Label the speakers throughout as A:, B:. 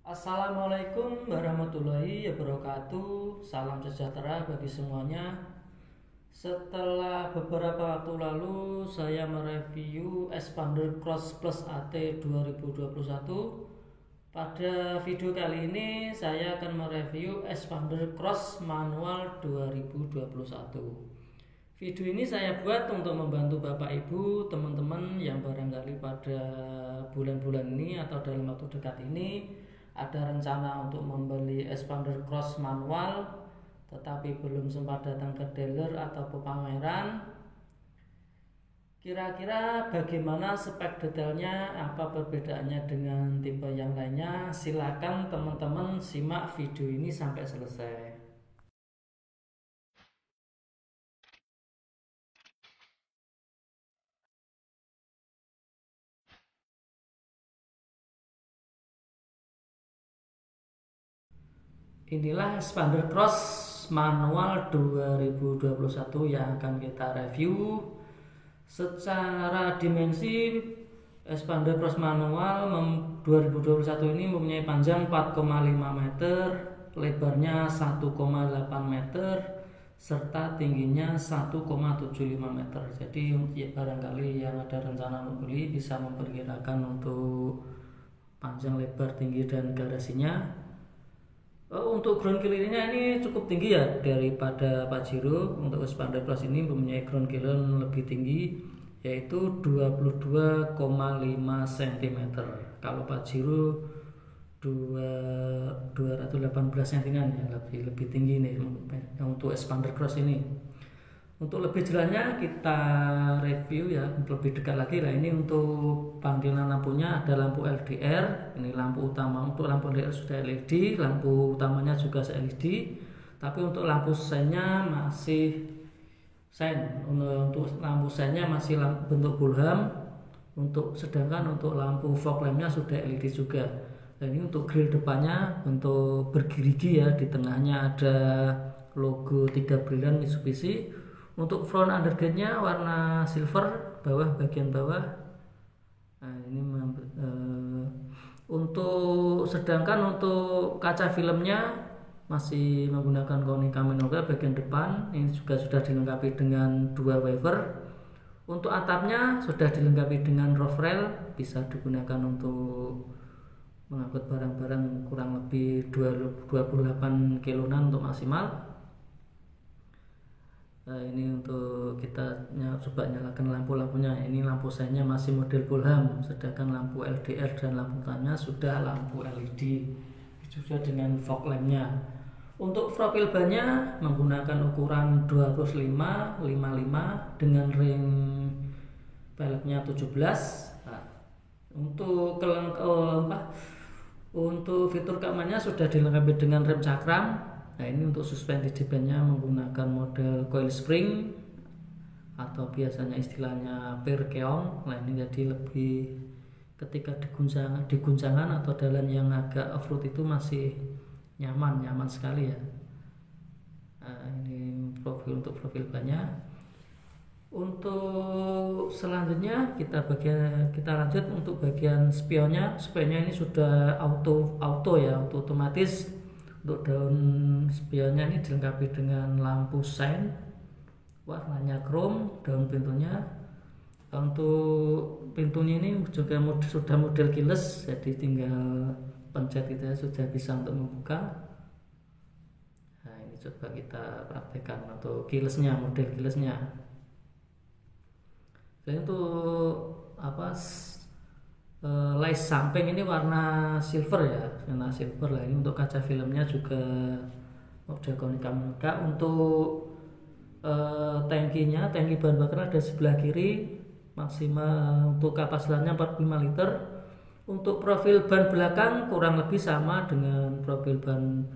A: Assalamualaikum warahmatullahi wabarakatuh. Salam sejahtera bagi semuanya. Setelah beberapa waktu lalu saya mereview Expander Cross Plus AT 2021. Pada video kali ini saya akan mereview Expander Cross Manual 2021. Video ini saya buat untuk membantu Bapak Ibu, teman-teman yang barangkali pada bulan-bulan ini atau dalam waktu dekat ini ada rencana untuk membeli expander cross manual tetapi belum sempat datang ke dealer atau pameran. Kira-kira bagaimana spek detailnya, apa perbedaannya dengan tipe yang lainnya? Silakan teman-teman simak video ini sampai selesai. Inilah expander cross manual 2021 yang akan kita review. Secara dimensi expander cross manual 2021 ini mempunyai panjang 4,5 meter, lebarnya 1,8 meter, serta tingginya 1,75 meter. Jadi ya, barangkali yang ada rencana membeli bisa memperkirakan untuk panjang, lebar, tinggi, dan garasinya. Untuk ground clearance-nya ini cukup tinggi ya daripada Pajero. Untuk expander plus ini mempunyai ground clearance lebih tinggi, yaitu 22,5 cm. Kalau Pajero 218 cm ya, lebih tinggi nih untuk expander cross ini. Untuk lebih jelasnya kita review ya lebih dekat lagi. Nah, ini untuk panggilan lampunya ada lampu LDR. Ini lampu utama. Untuk lampu LDR sudah LED, lampu utamanya juga LED. Tapi untuk lampu seinnya masih sein. Untuk lampu seinnya masih bentuk bulham. Sedangkan untuk lampu fog lampnya sudah LED juga. Dan ini untuk grill depannya bentuk bergerigi ya. Di tengahnya ada logo 3 brilian Mitsubishi. Untuk front undergate-nya warna silver, bagian bawah. Nah, ini sedangkan untuk kaca filmnya masih menggunakan Konica Minolta bagian depan. Ini juga sudah dilengkapi dengan 2 wiper. Untuk atapnya sudah dilengkapi dengan roof rail, bisa digunakan untuk mengangkut barang-barang kurang lebih 28 kiloan untuk maksimal. Nah, ini untuk kita coba nyalakan lampu-lampunya. Ini lampu seinnya masih model bulham, sedangkan lampu LDR dan lampu utamanya sudah lampu LED juga dengan fog lampnya. Untuk profil bannya menggunakan ukuran 205/55 dengan ring peleknya 17. Nah, untuk fitur keamanannya sudah dilengkapi dengan rem cakram. Nah, ini untuk suspensi bandnya menggunakan model coil spring atau biasanya istilahnya per keong. Nah, ini jadi lebih ketika diguncangan atau jalan yang agak off-road itu masih nyaman sekali ya. Nah, ini untuk profil bannya. Untuk selanjutnya kita lanjut untuk bagian spionnya. Spionnya ini sudah auto ya, otomatis. Untuk daun spionnya ini dilengkapi dengan lampu sein, warnanya chrome. Daun pintunya, untuk pintunya ini juga sudah model keyless, jadi tinggal pencet kita sudah bisa untuk membuka. Nah, ini coba kita praktekkan untuk model keylessnya. Dan untuk lace samping ini warna silver ya, warna silver lah. Ini untuk kaca filmnya juga model Konica Minolta. Untuk tangki bahan bakar ada sebelah kiri, maksimal untuk kapasitasnya 45 liter. Untuk profil ban belakang kurang lebih sama dengan profil ban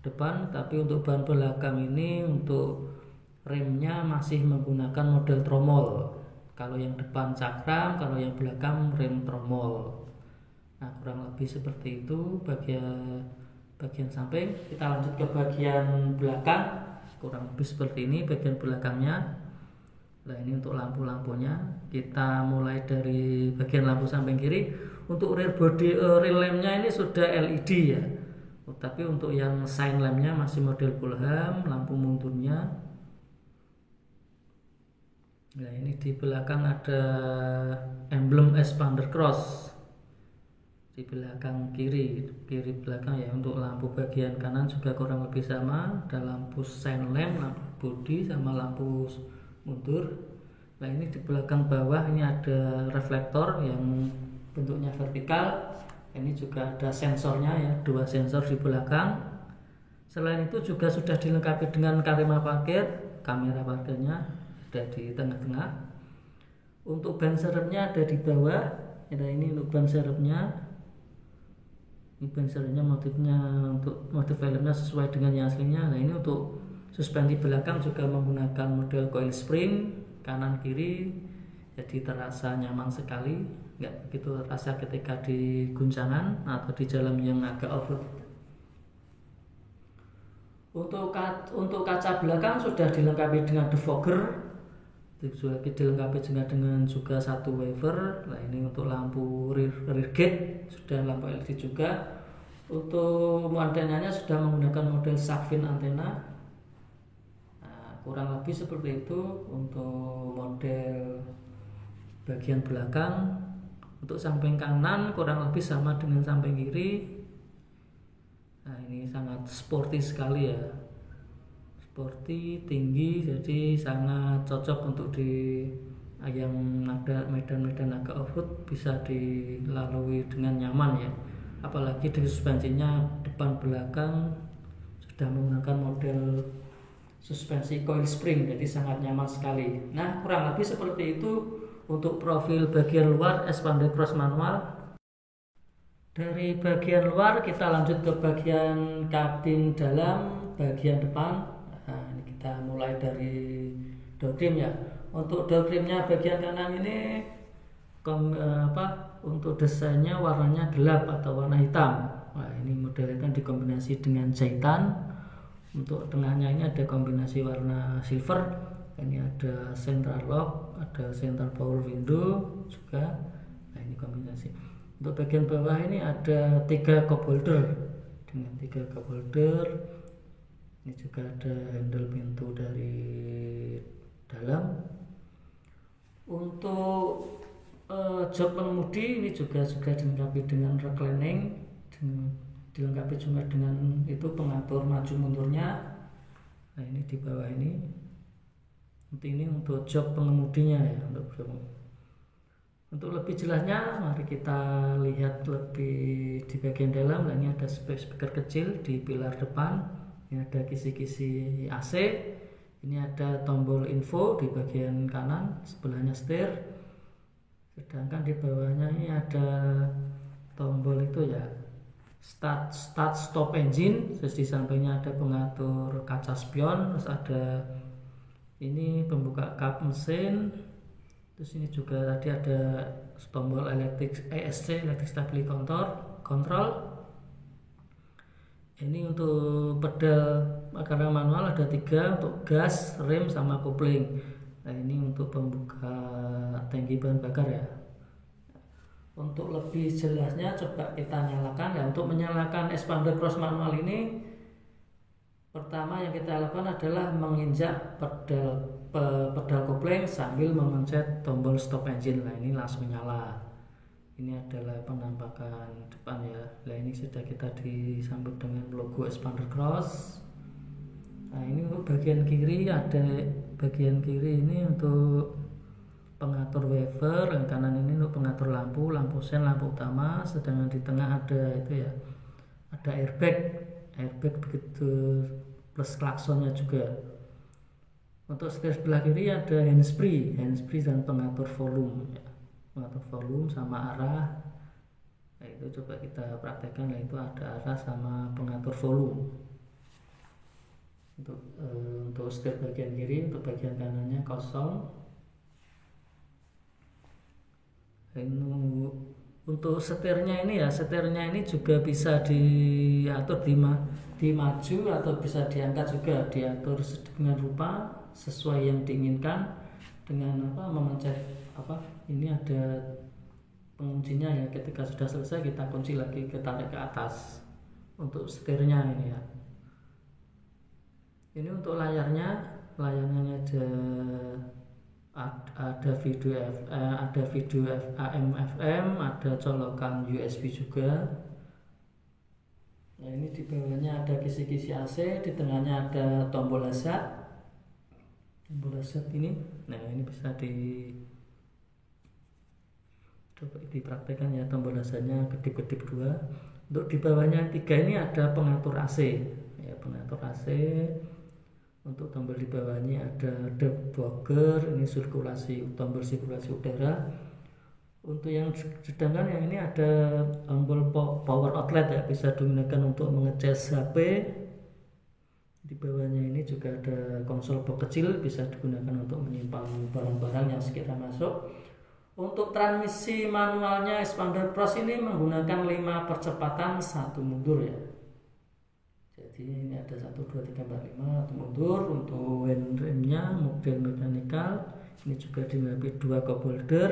A: depan, tapi untuk ban belakang ini untuk remnya masih menggunakan model tromol. Kalau yang depan cakram, kalau yang belakang rem tromol. Nah, kurang lebih seperti itu bagian samping. Kita lanjut ke bagian belakang. Kurang lebih seperti ini bagian belakangnya. Nah, ini untuk lampu-lampunya. Kita mulai dari bagian lampu samping kiri. untuk rear lampnya ini sudah LED ya. Tapi untuk yang sign lampnya masih model Fulham, lampu mundurnya. Nah ini di belakang ada emblem expander cross di belakang kiri belakang ya. Untuk lampu bagian kanan juga kurang lebih sama, ada lampu sign lamp, lampu bodi sama lampu mundur. Nah ini di belakang bawah ini ada reflektor yang bentuknya vertikal. Ini juga ada sensornya ya, 2 sensor di belakang. Selain itu juga sudah dilengkapi dengan kamera parkirnya ada di tengah-tengah. Untuk ban serepnya ada di bawah. Nah ini untuk ban serepnya. Ini ban serepnya motifnya untuk motif filmnya sesuai dengan yang aslinya. Nah ini untuk suspensi belakang juga menggunakan model coil spring kanan kiri, jadi terasa nyaman sekali, nggak begitu terasa ketika di guncangan atau di jalan yang agak off-road. Untuk kaca belakang sudah dilengkapi dengan defogger, dilengkapi juga satu wiper. Nah ini untuk lampu rear gate sudah lampu LED juga. Untuk antenanya sudah menggunakan model shark fin antena. Nah, kurang lebih seperti itu untuk model bagian belakang. Untuk samping kanan kurang lebih sama dengan samping kiri. Nah ini sangat sporty sekali ya, sporty, tinggi, jadi sangat cocok untuk di yang ada medan-medan agak off-road, bisa dilalui dengan nyaman ya. Apalagi di suspensinya depan belakang sudah menggunakan model suspensi coil spring, jadi sangat nyaman sekali. Nah kurang lebih seperti itu untuk profil bagian luar expander cross manual. Dari bagian luar kita lanjut ke bagian kabin dalam bagian depan. Nah, ini kita mulai dari door trim ya. Untuk door trimnya bagian kanan ini untuk desainnya warnanya gelap atau warna hitam. Nah, ini modelnya kan dikombinasi dengan jahitan. Untuk tengahnya ini ada kombinasi warna silver. Ini ada central lock, ada central power window juga. Nah ini kombinasi. Untuk bagian bawah ini ada 3 cup holder dengan 3 cup holder. Ini juga ada handle pintu dari dalam. Untuk jok pengemudi ini juga dilengkapi dengan reclining, dilengkapi juga dengan itu pengatur maju mundurnya. Nah ini di bawah ini. Ini untuk jok pengemudinya ya. Untuk lebih jelasnya mari kita lihat lebih di bagian dalam. Nah, ini ada speaker kecil di pilar depan. Ini ada kisi-kisi AC. Ini ada tombol info di bagian kanan, sebelahnya setir. Sedangkan di bawahnya ini ada tombol itu ya, start stop engine. Terus di sampingnya ada pengatur kaca spion. Terus ada ini pembuka kap mesin. Terus ini juga tadi ada tombol ESC, electric stability control. Ini untuk pedal karena manual ada 3, untuk gas, rem sama kopling. Nah ini untuk pembuka tangki bahan bakar ya. Untuk lebih jelasnya coba kita nyalakan ya. Untuk menyalakan expander cross manual ini, pertama yang kita lakukan adalah menginjak pedal kopling sambil memencet tombol stop engine. Nah ini langsung nyala. Ini adalah penampakan depan ya. Nah ini sudah kita disambut dengan logo expander cross. Nah ini untuk bagian kiri, ada bagian kiri ini untuk pengatur wiper, yang kanan ini untuk pengatur lampu sen, lampu utama. Sedangkan di tengah ada itu ya, ada airbag begitu plus klaksonnya juga. Untuk setir sebelah kiri ada handsfree dan pengatur volume ya. Pengatur volume sama arah. Nah itu coba kita praktekkan. Nah itu ada arah sama pengatur volume. Untuk setir bagian kiri, untuk bagian kanannya kosong. Untuk setirnya ini juga bisa diatur di maju atau bisa diangkat juga, diatur dengan rupa sesuai yang diinginkan dengan memencet ini ada penguncinya ya. Ketika sudah selesai kita kunci lagi, kita tarik ke atas. Untuk setirnya ini ya. Ini untuk layarnya ada video AM FM, ada colokan USB juga. Nah ini di bawahnya ada kisi-kisi AC, di tengahnya ada tombol hazard ini. Nah ini bisa coba dipraktekkan ya, tombol hazardnya kedip-kedip 2. Untuk di bawahnya 3 ini ada pengatur AC ya, pengatur AC. Untuk tombol di bawahnya ada debugger, ini tombol sirkulasi udara. Untuk yang sedangkan yang ini ada tombol power outlet ya, bisa digunakan untuk mengecas HP. Di bawahnya ini juga ada konsol box kecil, bisa digunakan untuk menyimpan barang-barang yang sekiranya masuk. Untuk transmisi manualnya Xpander Cross ini menggunakan 5 percepatan 1 mundur ya. Jadi ini ada 1, 2, 3, 4, 5 1 mundur. Untuk handremnya model mekanikal, ini juga dilengkapi 2 cup holder.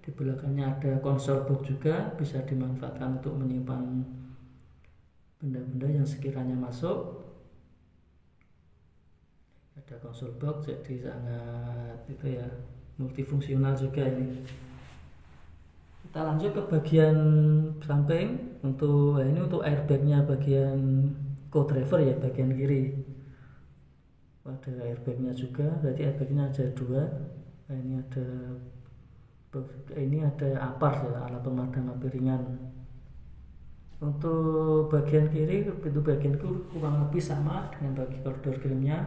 A: Di belakangnya ada konsol box juga, bisa dimanfaatkan untuk menyimpan benda-benda yang sekiranya masuk. Ada konsol box, jadi sangat multifungsional juga ini. Kita lanjut ke bagian samping. Ini untuk airbagnya bagian co-driver ya, bagian kiri. Ada airbagnya juga, berarti airbagnya ada 2. Nah, ini ada APARS ya, alat pemadam api ringan. Untuk bagian kiri, pintu bagian kiri kurang lebih sama dengan bagian koridor kirimnya.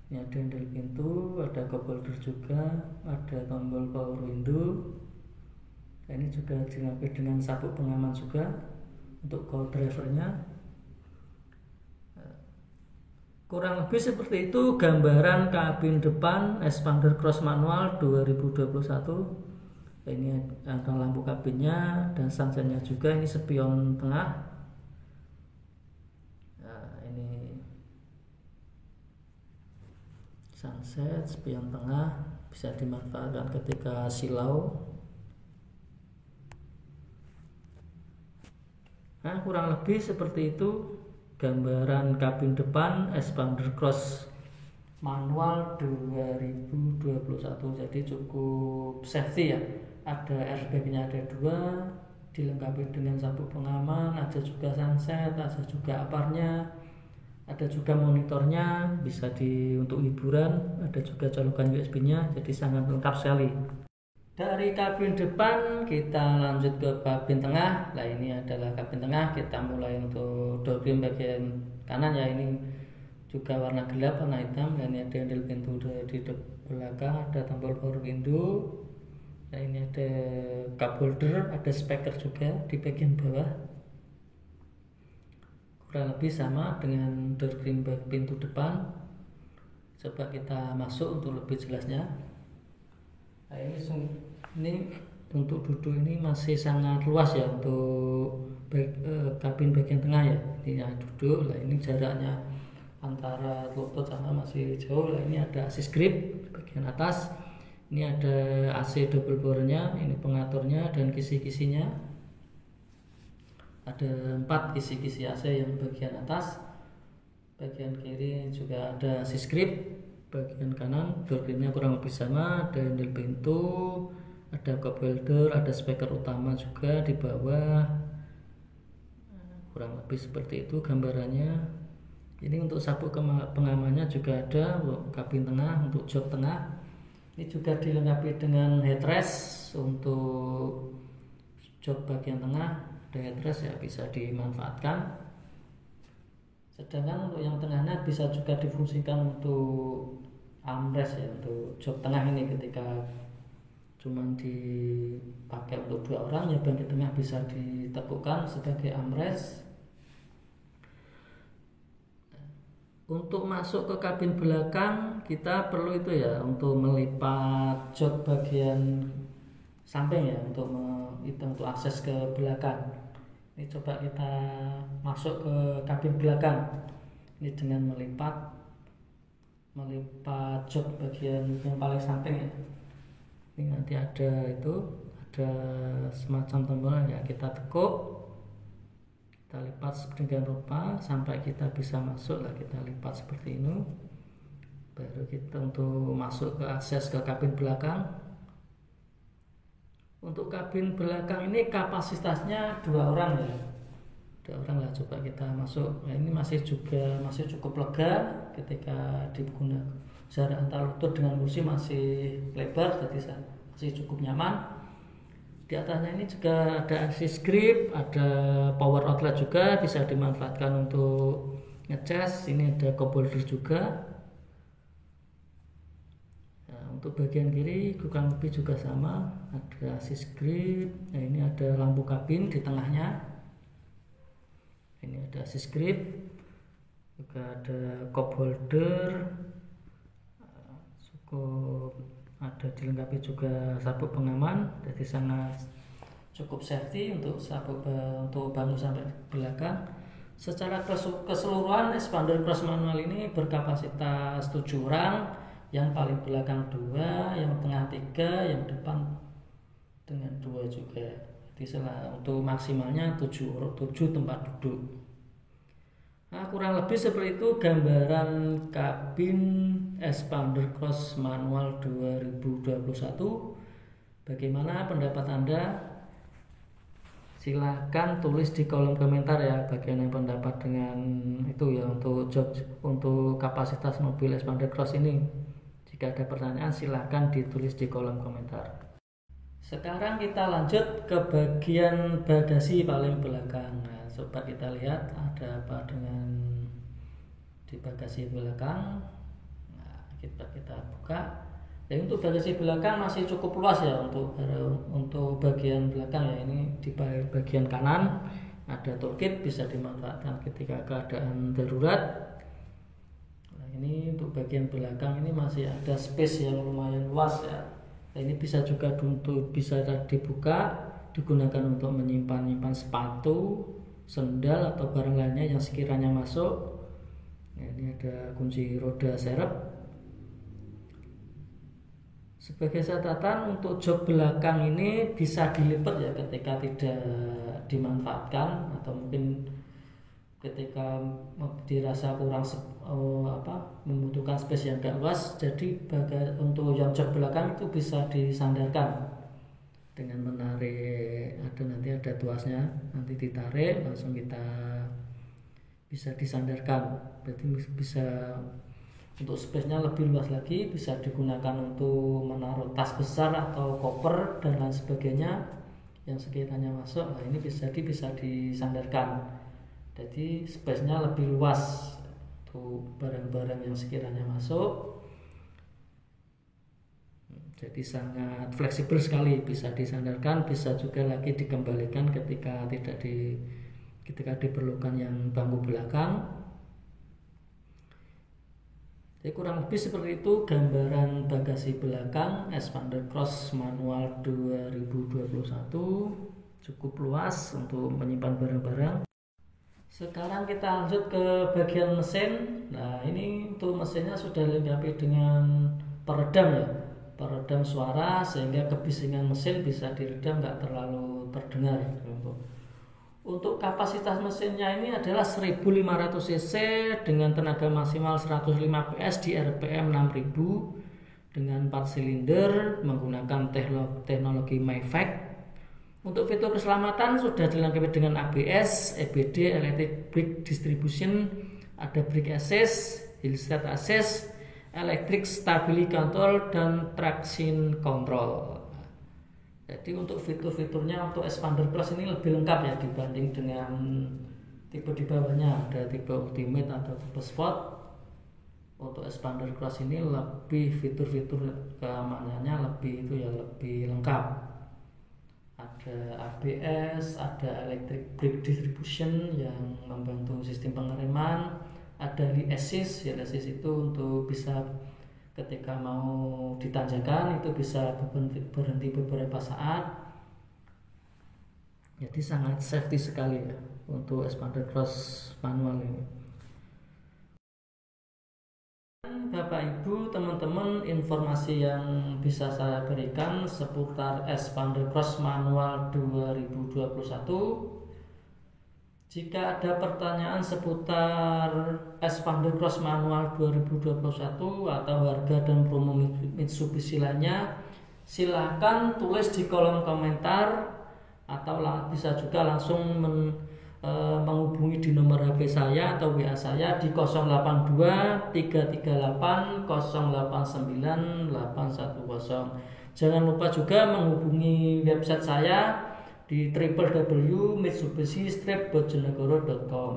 A: Ini ada handle pintu, ada cup holder juga, ada tombol power window. Ini juga dilengkapi dengan sabuk pengaman juga untuk co-drivernya. Kurang lebih seperti itu gambaran kabin depan Xpander Cross manual 2021. Ini ada lampu kabinnya dan sunsetnya juga. Ini spion tengah. Nah, ini sunset, spion tengah, bisa dimanfaatkan ketika silau. Nah, kurang lebih seperti itu gambaran kabin depan Xpander Cross manual 2021. Jadi cukup safety ya. Ada airbagnya ada 2, dilengkapi dengan sabuk pengaman, ada juga sunset, ada juga aparnya, ada juga monitornya, bisa untuk hiburan, ada juga colokan USB-nya, jadi sangat lengkap sekali. Dari kabin depan kita lanjut ke kabin tengah. Nah ini adalah kabin tengah. Kita mulai untuk door trim bagian kanan ya, ini juga warna gelap, warna hitam. Dan ini ada handle pintu di belakang, ada tombol power window. Nah ini ada cup holder, ada speaker juga di bagian bawah. Kurang lebih sama dengan door trim pintu depan. Coba kita masuk untuk lebih jelasnya. Nah, ini untuk duduk ini masih sangat luas ya untuk kabin bagian tengah ya. Ini duduk, nah ini jaraknya antara lutut sama masih jauh. Nah ini ada assist grip bagian atas. Ini ada AC double bornya, ini pengaturnya dan kisi-kisinya. Ada 4 kisi-kisi AC yang bagian atas. Bagian kiri juga ada assist grip. Bagian kanan door trimnya kurang lebih sama, ada handle pintu, ada cup holder, ada speaker utama juga di bawah. Kurang lebih seperti itu gambarannya. Ini untuk sabuk pengamannya juga ada untuk kabin tengah, untuk jok tengah. Ini juga dilengkapi dengan headrest. Untuk jok bagian tengah ada headrest ya, bisa dimanfaatkan. Sedangkan untuk yang tengahnya bisa juga difungsikan untuk armrest ya, untuk jok tengah ini ketika cuman dipakai untuk 2 orang ya, bagian tengah bisa ditekukkan sebagai armrest. Untuk masuk ke kabin belakang kita perlu itu ya, untuk melipat jok bagian samping ya, untuk akses ke belakang. Ini coba kita masuk ke kabin belakang. Ini dengan melipat jok bagian yang paling samping ya. Ini nanti ada ada semacam tombol ya, kita tekuk, kita lipat sedemikian rupa sampai kita bisa masuk lah, kita lipat seperti ini, baru kita untuk masuk ke akses ke kabin belakang. Untuk kabin belakang ini kapasitasnya 2 orang ya, 2 orang lah. Coba kita masuk. Nah, ini masih cukup lega ketika digunakan, jarak antar lutut dengan kursi masih lebar, jadi masih cukup nyaman. Di atasnya ini juga ada assist grip, ada power outlet juga, bisa dimanfaatkan untuk ngecas. Ini ada cup holder juga. Nah, untuk bagian kiri kurang lebih juga sama, ada assist grip. Nah, ini ada lampu kabin di tengahnya. Ini ada assist grip, juga ada cup holder, cukup, ada dilengkapi juga sabuk pengaman, jadi sangat cukup safety untuk sabuk untuk bangku sampai belakang. Secara keseluruhan expander cross manual ini berkapasitas 7 orang, yang paling belakang 2, yang tengah 3, yang depan dengan 2 juga. Jadi untuk maksimalnya 7 tempat duduk. Nah, kurang lebih seperti itu gambaran kabin expander cross manual 2021. Bagaimana pendapat Anda? Silahkan tulis di kolom komentar ya, bagaimana pendapat dengan itu ya, untuk kapasitas mobil expander cross ini. Jika ada pertanyaan silahkan ditulis di kolom komentar. Sekarang kita lanjut ke bagian bagasi paling belakang. Nah, coba kita lihat ada apa dengan di bagasi belakang. Nah, kita buka. Ya, untuk bagasi belakang masih cukup luas ya, untuk bagian belakang ya. Ini di bagian kanan ada toolkit, bisa dimanfaatkan ketika keadaan darurat. Nah, ini untuk bagian belakang ini masih ada space yang lumayan luas ya. Nah, ini bisa dibuka, digunakan untuk menyimpan sepatu, sendal atau barang lainnya yang sekiranya masuk. Nah, ini ada kunci roda serep. Sebagai catatan, untuk jok belakang ini bisa dilipat ya ketika tidak dimanfaatkan, atau mungkin ketika dirasa kurang membutuhkan space yang agak luas. Jadi untuk yang jok belakang itu bisa disandarkan dengan menarik, nanti ada tuasnya, nanti ditarik langsung kita bisa disandarkan. Berarti bisa untuk space-nya lebih luas lagi, bisa digunakan untuk menaruh tas besar atau koper dan lain sebagainya yang sekiranya masuk. Nah, ini bisa disandarkan, jadi space-nya lebih luas untuk barang-barang yang sekiranya masuk. Jadi sangat fleksibel sekali, bisa disandarkan, bisa juga lagi dikembalikan ketika diperlukan yang bangku belakang. Jadi kurang lebih seperti itu gambaran bagasi belakang expander cross manual 2021, cukup luas untuk menyimpan barang-barang. Sekarang kita lanjut ke bagian mesin. Nah, ini untuk mesinnya sudah dilengkapi dengan peredam ya, peredam suara sehingga kebisingan mesin bisa diredam, nggak terlalu terdengar. Untuk kapasitas mesinnya ini adalah 1500 cc dengan tenaga maksimal 105 PS di RPM 6000 dengan 4 silinder menggunakan teknologi MyFact. Untuk fitur keselamatan sudah dilengkapi dengan ABS, EBD, Electric Brake Distribution, ada Brake Assist, Hill Start Assist, Electric Stability Control, dan Traction Control. Jadi untuk fitur-fiturnya untuk expander cross ini lebih lengkap ya dibanding dengan tipe di bawahnya, ada tipe ultimate atau tipe sport. Untuk expander cross ini lebih fitur-fitur keamanannya lebih lengkap. Ada ABS, ada electric brake distribution yang membantu sistem pengereman, ada hill assist. Hill assist itu untuk bisa ketika mau ditanjakan itu bisa berhenti beberapa saat. Jadi sangat safety sekali ya untuk expander cross manual ini. Bapak Ibu, teman-teman, informasi yang bisa saya berikan seputar Expander Cross Manual 2021. Jika ada pertanyaan seputar Expander Cross Manual 2021 atau harga dan promo Mitsubishi lainnya, silakan tulis di kolom komentar atau bisa juga langsung menghubungi di nomor HP saya atau WA saya di 082 338 089 810. Jangan lupa juga menghubungi website saya di www.mitsubishi-bojonegoro.com.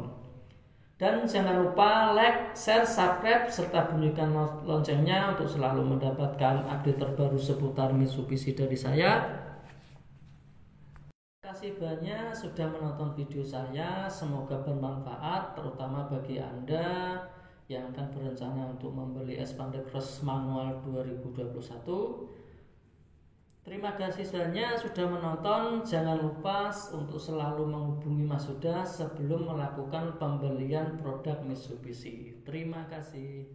A: Dan jangan lupa like, share, subscribe, serta bunyikan loncengnya untuk selalu mendapatkan update terbaru seputar Mitsubishi dari saya. Terima kasih banyak sudah menonton video saya. Semoga bermanfaat, terutama bagi Anda yang akan berencana untuk membeli Expander Cross Manual 2021. Terima kasih banyak sudah menonton. Jangan lupa untuk selalu menghubungi Mas Huda sebelum melakukan pembelian produk Mitsubishi. Terima kasih.